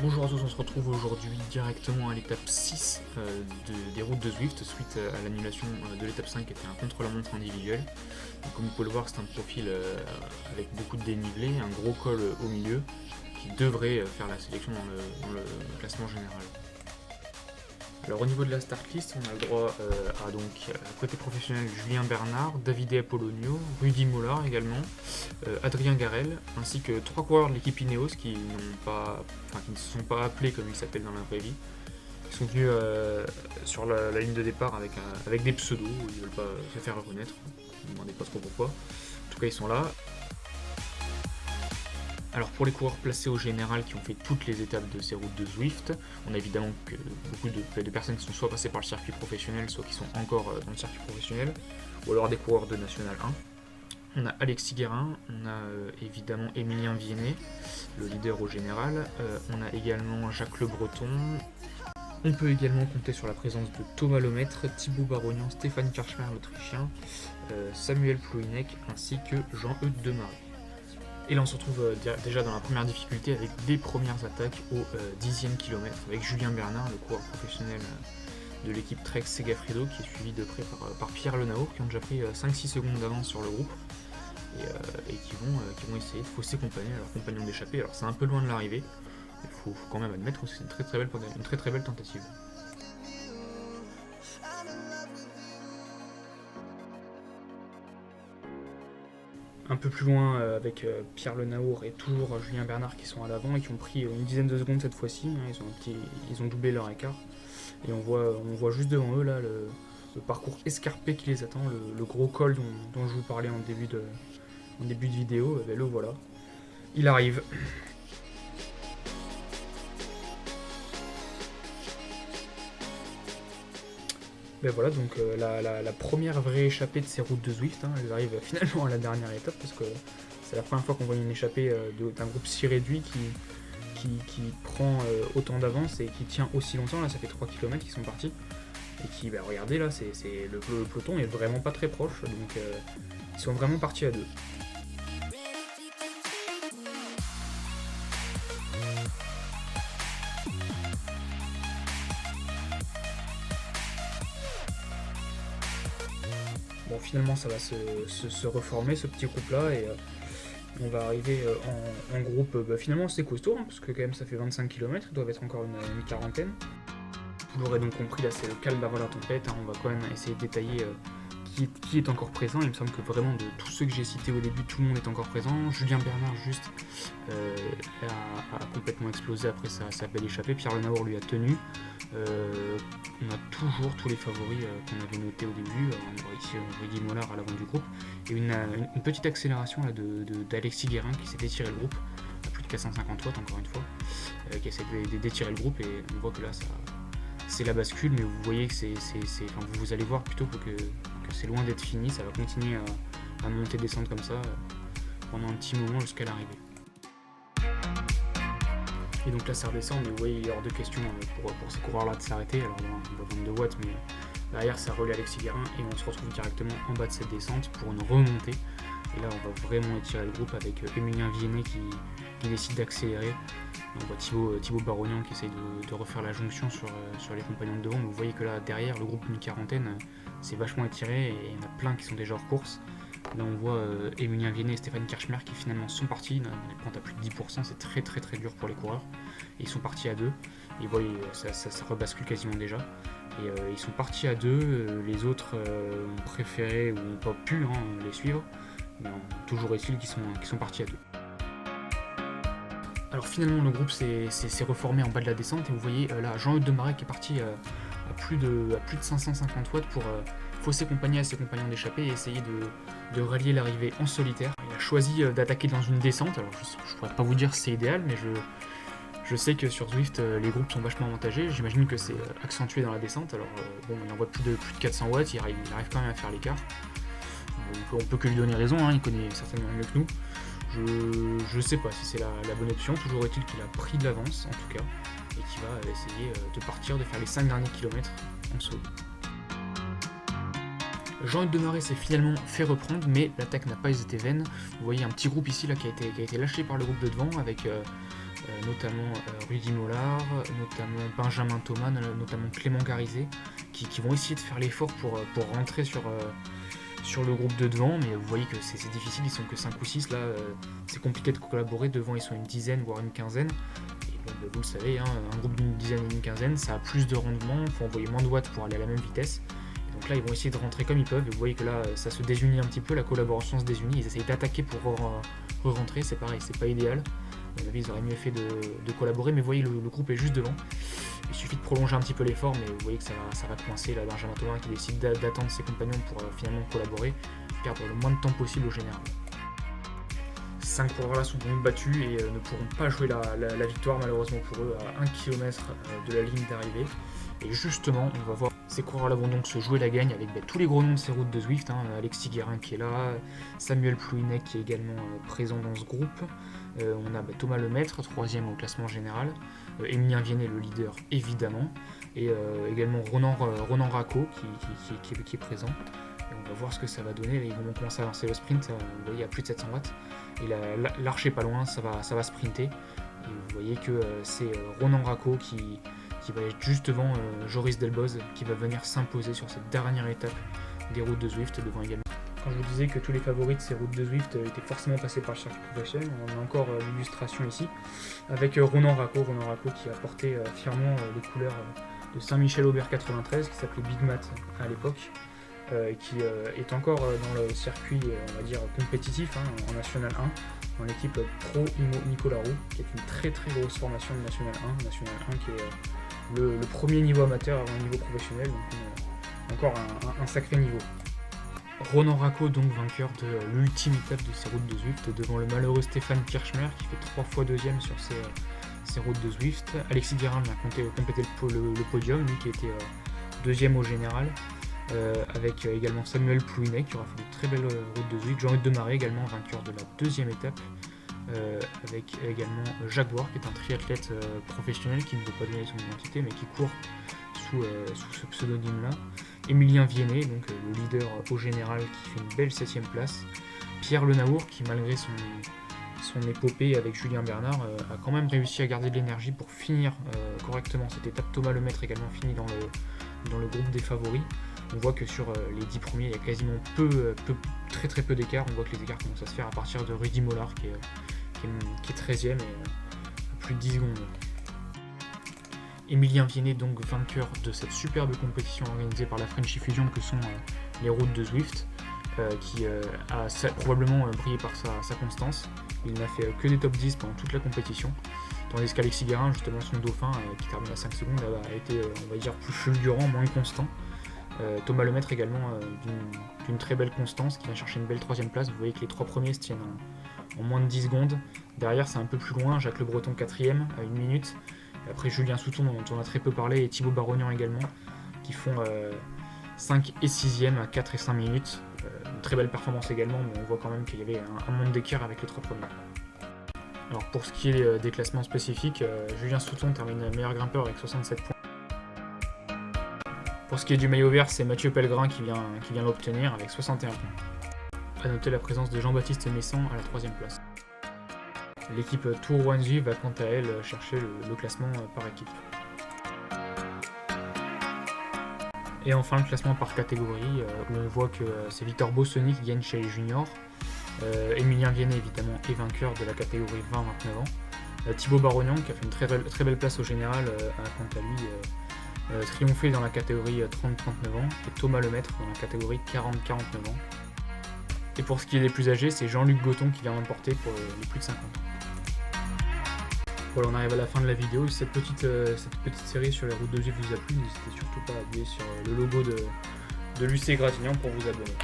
Bonjour à tous, on se retrouve aujourd'hui directement à l'étape 6 des routes de Zwift suite à l'annulation de l'étape 5 qui était un contre-la-montre individuel. Donc, comme vous pouvez le voir, c'est un profil avec beaucoup de dénivelé, un gros col au milieu qui devrait faire la sélection dans le classement général. Alors au niveau de la start list, on a le droit à donc côté professionnel Julien Bernard, Davide Apollonio, Rudy Mollard également, Adrien Garel, ainsi que 3 coureurs de l'équipe Ineos qui ne se sont pas appelés comme ils s'appellent dans la vraie vie. Ils sont venus sur la ligne de départ avec des pseudos, ils ne veulent pas se faire reconnaître, ne me demandez pas trop pourquoi. En tout cas ils sont là. Alors pour les coureurs placés au général qui ont fait toutes les étapes de ces routes de Zwift, on a évidemment que beaucoup de personnes qui sont soit passées par le circuit professionnel, soit qui sont encore dans le circuit professionnel, ou alors des coureurs de National 1. On a Alexis Guérin, on a évidemment Emilien Vianney, le leader au général, on a également Jacques Le Breton. On peut également compter sur la présence de Thomas Lemaitre, Thibaut Barognan, Stéphane Karchmer l'Autrichien, Samuel Plouinec ainsi que Jean-Eudes Demarais. Et là on se retrouve déjà dans la première difficulté avec des premières attaques au 10e kilomètre avec Julien Bernard, le coureur professionnel de l'équipe Trek Segafredo qui est suivi de près par Pierre Lenaour qui ont déjà pris 5-6 secondes d'avance sur le groupe et qui vont essayer de fausser compagnie à leurs compagnons d'échappée. Alors c'est un peu loin de l'arrivée, il faut quand même admettre que c'est une très belle tentative. Un peu plus loin avec Pierre Lenaour et toujours Julien Bernard qui sont à l'avant et qui ont pris une dizaine de secondes cette fois-ci, ils ont doublé leur écart et on voit juste devant eux là le parcours escarpé qui les attend, le gros col dont je vous parlais en début de vidéo, le voilà, il arrive. Ben voilà, donc la première vraie échappée de ces routes de Zwift, elle arrive finalement à la dernière étape parce que c'est la première fois qu'on voit une échappée d'un groupe si réduit qui prend autant d'avance et qui tient aussi longtemps. Là ça fait 3 km qu'ils sont partis et qui, regardez là, le peloton est vraiment pas très proche, donc ils sont vraiment partis à deux. Bon, finalement ça va se reformer ce petit groupe là et on va arriver en groupe finalement assez costaud parce que quand même ça fait 25 km, ils doivent être encore une quarantaine. Vous l'aurez donc compris, là c'est le calme avant la tempête, on va quand même essayer de détailler qui est encore présent. Il me semble que vraiment de tous ceux que j'ai cités au début, tout le monde est encore présent. Julien Bernard juste a complètement explosé après sa belle échappée. Pierre Lenaour lui a tenu. On a toujours tous les favoris qu'on avait notés au début. On voit ici Rudy Mollard à l'avant du groupe. Et une petite accélération là, d'Alexis Guérin qui s'est détiré le groupe à plus de 450 watts encore une fois, qui essaie de détirer le groupe et on voit que là c'est la bascule, mais vous voyez que vous allez voir plutôt que c'est loin d'être fini, ça va continuer à monter descendre comme ça pendant un petit moment jusqu'à l'arrivée. Et donc là ça redescend, mais vous voyez il est hors de question pour ces coureurs là de s'arrêter. Alors on va 22 watts, mais derrière ça relie Alexis Guérin et on se retrouve directement en bas de cette descente pour une remontée. Et là on va vraiment étirer le groupe avec Emilien Vianney qui décide d'accélérer. On voit Thibaut Barognan qui essaye de refaire la jonction sur les compagnons de devant, mais vous voyez que là derrière le groupe une quarantaine c'est vachement étiré et il y en a plein qui sont déjà hors course. Là on voit Emilien Vianney et Stéphane Karchmer qui finalement sont partis, ils pointent à plus de 10%, c'est très très très dur pour les coureurs. Et ils sont partis à deux, et vous voyez ça rebascule quasiment déjà. Et ils sont partis à deux, les autres ont préféré ou n'ont pas pu les suivre, mais toujours est-il qu'ils sont partis à deux. Alors finalement le groupe s'est reformé en bas de la descente et vous voyez là Jean-Eudes Demarais qui est parti à plus de 550 watts pour fausser compagnie à ses compagnons d'échappée et essayer de rallier l'arrivée en solitaire. Il a choisi d'attaquer dans une descente, alors je pourrais pas vous dire si c'est idéal, mais je sais que sur Zwift les groupes sont vachement avantagés, j'imagine que c'est accentué dans la descente, alors il envoie plus de 400 watts, il arrive quand même à faire l'écart. On peut que lui donner raison, il connaît certainement mieux que nous. Je sais pas si c'est la bonne option, toujours est-il qu'il a pris de l'avance en tout cas, et qu'il va essayer de partir, de faire les 5 derniers kilomètres en solo. Jean-Hugues Desmarais s'est finalement fait reprendre, mais l'attaque n'a pas été vaine. Vous voyez un petit groupe ici là, qui a été lâché par le groupe de devant, avec notamment Rudy Mollard, notamment Benjamin Thomas, notamment Clément Garizet, qui vont essayer de faire l'effort pour rentrer sur le groupe de devant, mais vous voyez que c'est difficile, ils sont que 5 ou 6, là c'est compliqué de collaborer, devant ils sont une dizaine, voire une quinzaine, et donc, vous le savez, hein, un groupe d'une dizaine et une quinzaine, ça a plus de rendement, il faut envoyer moins de watts pour aller à la même vitesse, et donc là ils vont essayer de rentrer comme ils peuvent, et vous voyez que là ça se désunit un petit peu, la collaboration se désunit, ils essayent d'attaquer pour re-rentrer, c'est pareil, c'est pas idéal. À mon avis, ils auraient mieux fait de collaborer, mais vous voyez, le groupe est juste devant. Il suffit de prolonger un petit peu l'effort, mais vous voyez que ça va coincer. Là, Benjamin Thomas qui décide d'attendre ses compagnons pour finalement collaborer, perdre le moins de temps possible au général. 5 coureurs là sont donc battus et ne pourront pas jouer la victoire malheureusement pour eux à 1 km de la ligne d'arrivée. Et justement, on va voir, ces coureurs-là vont donc se jouer la gagne avec tous les gros noms de ces routes de Zwift, hein, Alexis Guérin qui est là, Samuel Plouinet qui est également présent dans ce groupe, on a Thomas Lemaître, 3ème au classement général, Emilien Vianney le leader évidemment, et également Ronan Racco qui est présent. Et on va voir ce que ça va donner, ils vont commencer à lancer le sprint, vous voyez à plus de 700 watts, et l'arche est pas loin, ça va sprinter, et vous voyez que c'est Ronan Racco qui va être juste devant Joris Delboz, qui va venir s'imposer sur cette dernière étape des routes de Zwift, devant également. Quand je vous disais que tous les favoris de ces routes de Zwift étaient forcément passés par le circuit professionnel, on a encore l'illustration ici, avec Ronan Racco qui a porté fièrement les couleurs de Saint-Michel-Aubert 93, qui s'appelait Big Mat à l'époque, qui est encore dans le circuit, on va dire, compétitif, hein, en National 1, dans l'équipe Pro Imo Nicolas Roux, qui est une très très grosse formation de National 1 qui est le premier niveau amateur avant le niveau professionnel, donc encore un sacré niveau. Ronan Racco, donc vainqueur de l'ultime étape de ces routes de Zwift, devant le malheureux Stéphane Kirchmer, qui fait 3 fois 2ème sur ces routes de Zwift. Alexis Guérin vient compléter le podium, lui qui était 2ème au général, avec également Samuel Plouinet, qui aura fait de très belles routes de Zwift. Jean-Hugues Desmarais, également vainqueur de la 2ème étape, avec également Jacques Boire, qui est un triathlète professionnel, qui ne veut pas donner son identité, mais qui court sous ce pseudonyme-là. Emilien Vianney, donc le leader au général, qui fait une belle 7ème place. Pierre Lenaour, qui malgré son épopée avec Julien Bernard, a quand même réussi à garder de l'énergie pour finir correctement cette étape. Thomas Lemaître également fini dans le groupe des favoris. On voit que sur les 10 premiers, il y a quasiment très très peu d'écart. On voit que les écarts commencent à se faire à partir de Rudy Mollard, qui est 13ème et à plus de 10 secondes. Emilien Vianney, donc vainqueur de cette superbe compétition organisée par la Frenchy Fusion que sont les routes de Zwift, qui a probablement brillé par sa constance. Il n'a fait que des top 10 pendant toute la compétition, tandis qu'Alexis Guérin, justement son dauphin, qui termine à 5 secondes, a été, on va dire, plus fulgurant, moins constant. Thomas Lemaître également d'une très belle constance, qui va chercher une belle 3ème place. Vous voyez que les 3 premiers se tiennent en moins de 10 secondes. Derrière, c'est un peu plus loin, Jacques Le Breton 4ème à 1 minute. Et après Julien Souton, dont on a très peu parlé, et Thibaut Barognan également, qui font 5 et 6ème à 4 et 5 minutes. Une très belle performance également, mais on voit quand même qu'il y avait un monde d'écart avec les 3 premiers. Alors pour ce qui est des classements spécifiques, Julien Souton termine meilleur grimpeur avec 67 points. Pour ce qui est du maillot vert, c'est Mathieu Pellegrin qui vient l'obtenir avec 61 points. A noter la présence de Jean-Baptiste Messan à la 3ème place. L'équipe Tour One G va quant à elle chercher le classement par équipe. Et enfin le classement par catégorie, où on voit que c'est Victor Bossoni qui gagne chez les juniors. Emilien Vianney évidemment est vainqueur de la catégorie 20-29 ans. Thibaut Barognan qui a fait une très belle place au général a quant à lui triomphé dans la catégorie 30-39 ans. Et Thomas Lemaître dans la catégorie 40-49 ans. Et pour ce qui est des plus âgés, c'est Jean-Luc Gotton qui vient l'emporter pour les plus de 50 ans. Voilà, on arrive à la fin de la vidéo. Si cette petite série sur les routes de Zwift vous a plu, n'hésitez surtout pas à appuyer sur le logo de l'UC Gratignan pour vous abonner.